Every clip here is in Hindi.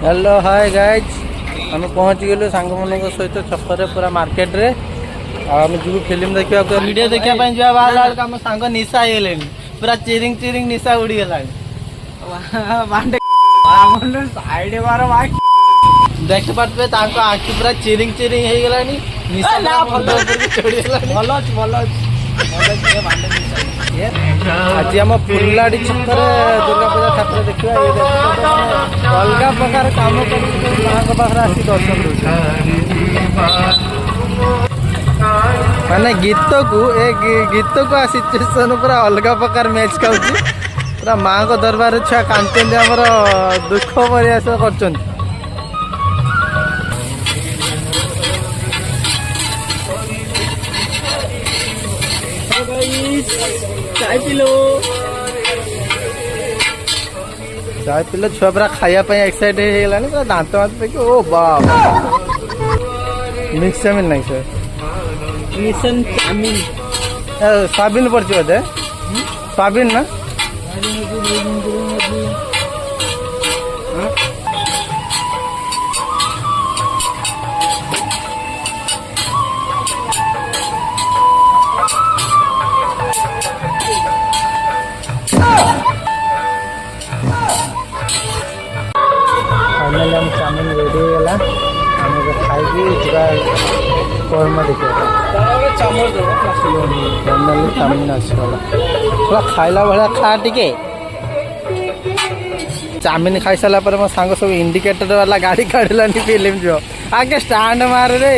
हेलो हाय गाइज आम पहुँच गलु सांग मान सहित छकरे पूरा मार्केट रे आम जी फिल्म देखा वीडियो देखा जा बाहर आम सांग निशा हो पूरा चिरिंग चिरिंग निशा उड़ीगला देख पारे आखि पूरा चिरिंग चिरिंग हो गला निशा भल आज आम फुलाड़ी छकरे दुर्गा पूजा ठाकुर देखा अलग प्रकार कम कर पाखे आसी दर्शन माने गीत को सिचुएसन पूरा अलग प्रकार मैच खाऊ पूरा माँ को दरबार छुआ कांचन आमर दुख प्रयास कर चाय पिलो छुआ पूरा खायापी एक्साइट हो पूरा दांत वात पे ओ बाप मिक्स चाउमिन नहीं सर मिशन चाउमिन सोयाबीन पड़छ बोधे सोयाबीन ना फाइनली हम चाउमिन रेडी होगा आम खाई कर्म देखा फाइनली चाउमिन आसगला पूरा खाइला भाया खा टे चाउमिन खाई सारा पर मो सांग सब इंडिकेटर वाला गाड़ी काढ़लानी फिल्म जो आगे स्टांड मार रे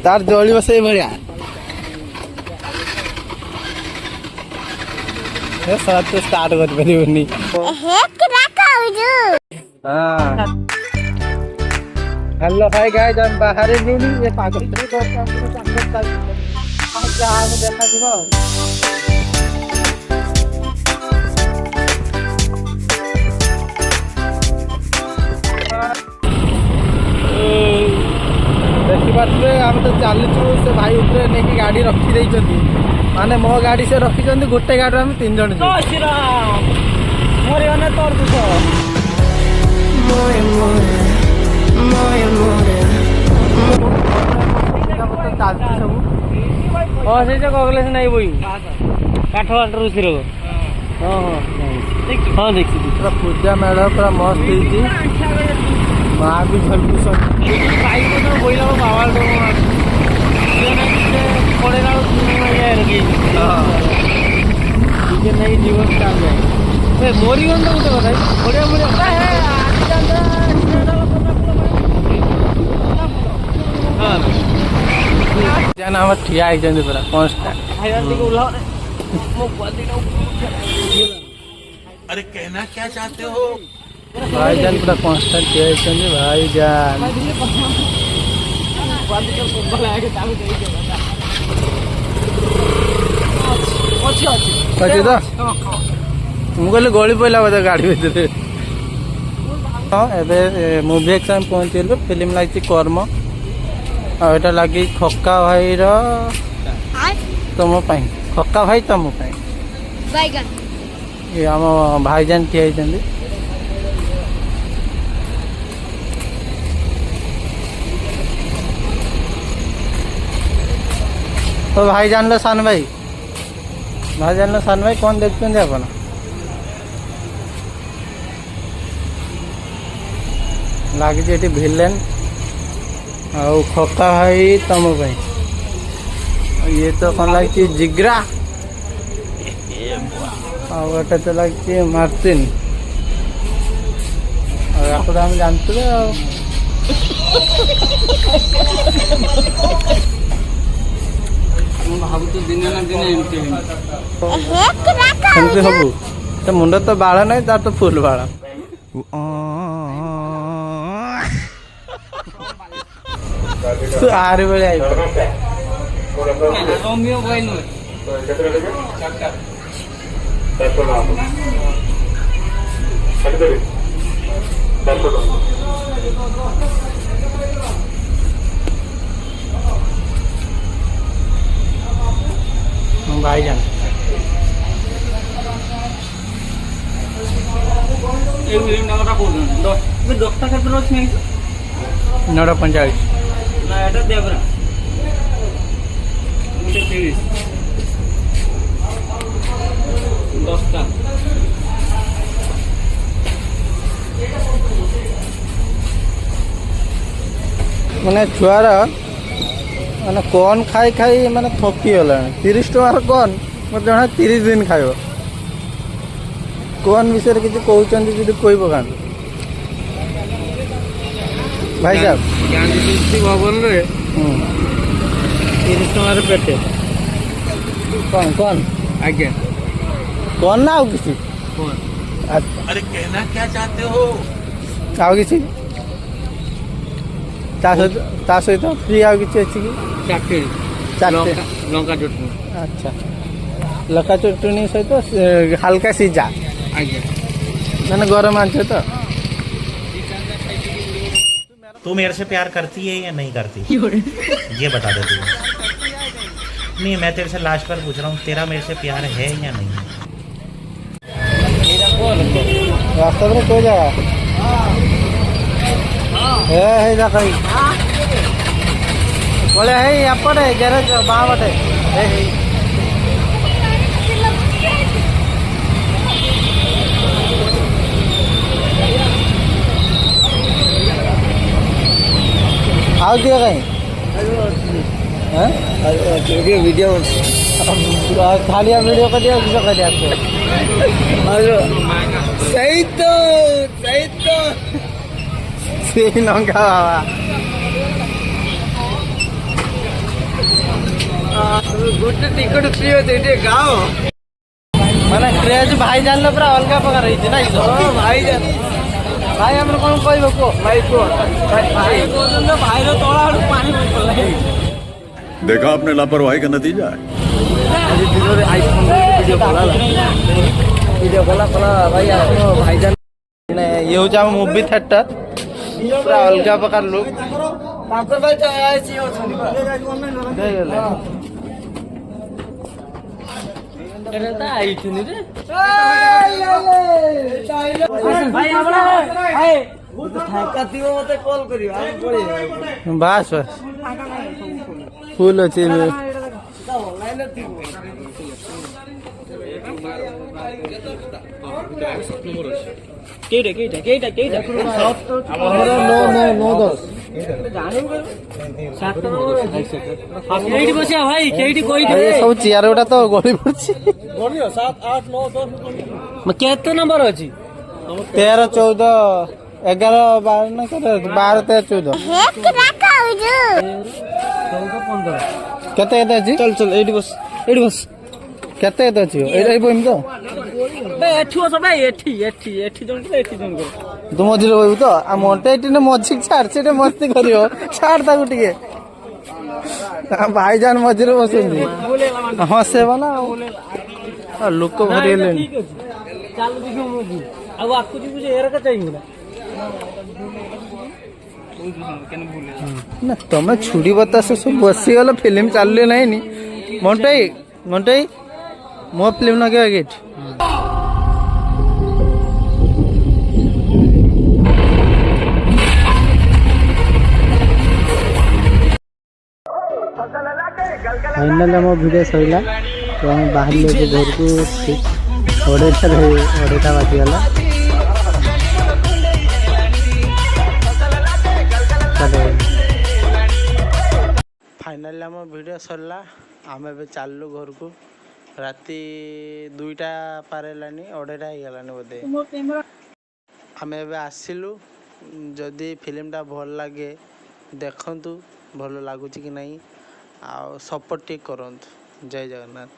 तार जल से भाया सब तो स्टार्ट कर पारिबनी हेलो हाय गाइस हम बाहर नीनी ये पागल देखा देखी पारे आम तो चलुचु से भाई उपरे नहीं गाड़ी रखी माने मो गाड़ी से रखी गोटे गाड़ी आम 3 जन हाँ से कगलेस नहीं बोई काठ वाट रुचि हाँ हाँ देखी पूरा पूजा मेला पूरा मस्त होती माँ भी झलकू सब बोला बाबा पड़ेगा नहीं जीवन स्टार्ट जाए मोरीगन तो गोटे कथा बढ़िया बढ़िया हम ठिया होती पूरा अरे कहना क्या चाहते हो भाईजान पूरा कॉन्स्टेंट ठिया होती भाईजान अच्छी तो मुझे गली पड़ा बोधे गाड़ी भर हाँ ए मुवी एक्शन पहुँचल फिल्म लगी कर्म आटा लगी खक्का भाई तुम खक्का भाई तुम ये आम भाईजान ठिया होती तो भाई जान लो सान भाई कौन देखते हैं अपन लगी भिलेन आउ खक्का भाई तुम ये तो कौन लगी जिग्रा आटे तो लगी मार्टिन और हम जानते एमती सब तो मुंड तो बाड़ ना तार तो फुल बाड़ तू आरे बेले आई भाईजान এই ফিল্মটা কথা বলুন 10টা ক্ষেত্রে আছে নাকি 9:45 না এটা দেব না 30 10টা ମାନେ ଛୁଆର ମାନେ କର୍ନ ଖାଇ ଖାଇ ମାନେ ଥକି ଗଲାଣି 30 ଟଙ୍କାର କର୍ନ ମୋତେ ଜଣେ 30 ଦିନ ଖାଇବ। କର୍ନ ବିଷୟରେ କିଛି କହୁଛନ୍ତି ଯଦି କହି ପକାନ୍ତୁ ଭାଇ ସାହେବ। ଗାନ୍ଧୀ ସ୍ମୃତି ଭବନରେ 30 ଟଙ୍କାର ପେଟେ କର୍ନ ଆଜ୍ଞା କର୍ନ ନା ଆଉ କିଛି ଆଚ୍ଛା अरे कहना क्या चाहते हो? ଆଉ କିଛି ତା ସହିତ ଫ୍ରି ଆଉ କିଛି ଅଛି କି? ଚାଟଣୀ ଚାଟଣୀ ଲଙ୍କା ଚଟଣି ଆଚ୍ଛା ଲଙ୍କା ଚଟଣି ସହିତ ହାଲକା ସିଝା ଆଜ୍ଞା मैंने ଗରମ ଆଣିଛ ତ तू मेरे से प्यार करती है या नहीं करती ये बता दे तू। नहीं मैं तेरे से लास्ट बार पूछ रहा हूँ तेरा मेरे से प्यार है या नहीं? ରାସ୍ତା ପରେ କୋଉ ଜାଗା ହେଇଟା କହି ବୋଲେ ହେଇ ଏପଟେ ଗ୍ୟାରେଜ ବାଁ ପଟେ ହେଇ ଆଉ ଦିଅ କାହିଁ ଭିଡ଼ିଓ ଖାଲିଆ ଭିଡ଼ିଓ କରିଦିଅ କିସ କରିବା ସେଇ ତ ସେଇ ଲଙ୍କା ବାବା ଗୋଟେ ଟିକଟ ଫ୍ରି ଅଛି ଟିକେ ଗାଅ ମାନେ କ୍ରେଜ୍ ଭାଇ ଜାଣିଲେ ପୁରା ଅଲଗା ପ୍ରକାର ହେଇଛି ନାଇଁ ଭାଇ ଭାଇ ଆମର କ'ଣ କହିବ କୁହ ଭାଇ କୁହ ଭାଇ କହୁଛନ୍ତି ଭାଇର ତଳ ଆଡୁ ପାଣି ପଡିଗଲା देखा आपने लापरवाही का नतीजा है। ଆଜି ଦିନରେ ଆଇଫୋନ ଭିଡ଼ିଓ କଲା ଭାଇ ଆପଣ ଭାଇଜାନ ମାନେ ଇଏ ହେଉଛି ଆମ ମୁଭି ଥିଏଟର ପୁରା ଅଲଗା ପ୍ରକାର ଲୁକ୍ ତାଙ୍କର ଭାଇ ଆସି ଅଛନ୍ତି ହେଇଗଲେ ଏଟା ତ ଆଇଥିନି ରେ ଭାଇ ଆପଣ ଭାଇ ଫାଙ୍କା ଥିବ ମତେ କଲ୍ କରିବ ଆମେ ପଳେଇବା ବାସ୍ ବାସ୍ ଫୁଲ୍ ଅଛି ଅନଲାଇନରେ ଥିବ କେଇଟା ଆମର ନଅ ଦଶ କେଇଟି ବସିବା ଭାଇ କେଇଟି ଏ ସବୁ ଚେୟାର ଗୁଡ଼ା ତ ଗଳି ପଡୁଛି 7, 8, 9, 10 କେତେ ନମ୍ବର ଅଛି 13, 14, 11, 12 ନା କେତେ 12, 13, 14 କେତେ ଅଛି ଚଲ ଏଇଠି ବସ କେତେ ଅଛି ଏଇଟା ବହିମି ତ ଏଠି ବସ ଭାଇ ଏଠି ଜଣଙ୍କର ଏଠି ଜଣଙ୍କର ତୁ ମଝିରେ ବହିବୁ ତ ଆଉ ମଣ୍ଟେ ଏଠି ମଝିକି ଛାଡ ସେଟା ମସ୍ତି କରିବ ଛାଡ ତାକୁ ଟିକେ ଭାଇଜାନ ମଝିରେ ବସୁଛନ୍ତି ହସେବ ନା ଆଉ ଲୋକ ଭରି ହେଲେଣି ଚାଲ ଦେଖିବ ମୁଭି ଆଉ ଆକୁ ଯିବୁ ଯେ ଏରା କେତେ ହେଇଗଲା ନା ତମେ ଛୁଡ଼ି ବତାସ ସବୁ ବସିଗଲ ଫିଲ୍ମ ଚାଲିଲେ ନାହିଁ ମଣ୍ଟେଇ ମୋ ଫିଲ୍ମ ନଗେଇବା କି ଏଠି फाइनाल आम भिडियो सरला तो आम बाहर घर को ठीक 2:30 बाजिगला फाइनाल आम भिडियो सरला आम ए चलू घर को राति 2टा पार है 2:30 होगलानी बोधे आम ए आसिलु जदि फिल्मटा भल लगे देखु भल लगुच कि नहीं आ सपोर्ट टिक करंतु जय जगन्नाथ।